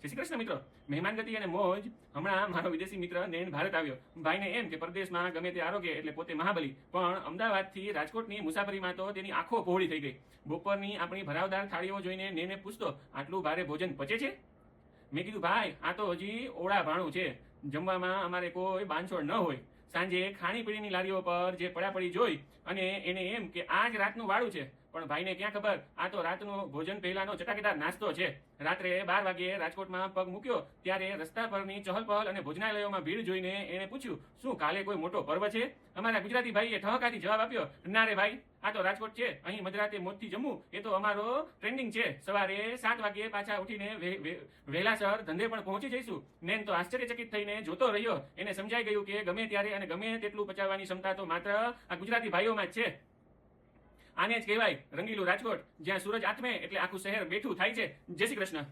જય શ્રી કૃષ્ણ મિત્રો. મહેમાનગતિ અને મોજ. હમણાં મારો વિદેશી મિત્ર નૈન ભારત આવ્યો. ભાઈને એમ કે પરદેશમાં ગમે તે આરોગ્ય એટલે પોતે મહાબલી, પણ અમદાવાદથી રાજકોટની મુસાફરીમાં તો તેની આંખો પહોળી થઈ ગઈ. બપોરની આપણી ભરાવદાર થાળીઓ જોઈને નૈને પૂછતો, આટલું ભારે ભોજન પચે છે? મેં કીધું, ભાઈ આ તો હજી ઓળા ભાણું છે, જમવામાં અમારે કોઈ બાંધછોડ ન હોય. સાંજે ખાણીપીણીની લારીઓ પર જે પડાપડી જોઈ અને એને એમ કે આ જ રાતનું વાળું છે. પણ ભાઈને ક્યાં ખબર, આ તો રાતનું ભોજન પહેલાનો ચટાકેદાર નાસ્તો છે. રાત્રે 12 વાગ્યે રાજકોટમાં પગ મૂક્યો ત્યારે રસ્તા પરની ચહલપહલ અને ભોજનાલયોમાં ભીડ જોઈને એને પૂછ્યું, શું કાલે કોઈ મોટો પર્વ છે? અમારા ગુજરાતી ભાઈએ ઠહકાથી જવાબ આપ્યો, ના રે ભાઈ, આ તો રાજકોટ છે, અહીં મધરાતે મોજથી જમવું એ તો અમારો ટ્રેન્ડિંગ છે. સવારે 7 વાગ્યે પાછા ઉઠીને વહેલાસર ધંધે પણ પહોંચી જઈશું. નેન તો આશ્ચર્યચકિત થઈને જોતો રહ્યો. એને સમજાઈ ગયું કે ગમે ત્યારે અને ગમે તેટલું પચાવવાની ક્ષમતા તો માત્ર આ ગુજરાતી ભાઈઓમાં જ છે. આને જ કહેવાય રંગીલું રાજકોટ, જ્યાં સૂરજ આથમે એટલે આખું શહેર બેઠું થાય છે. જય શ્રી કૃષ્ણ.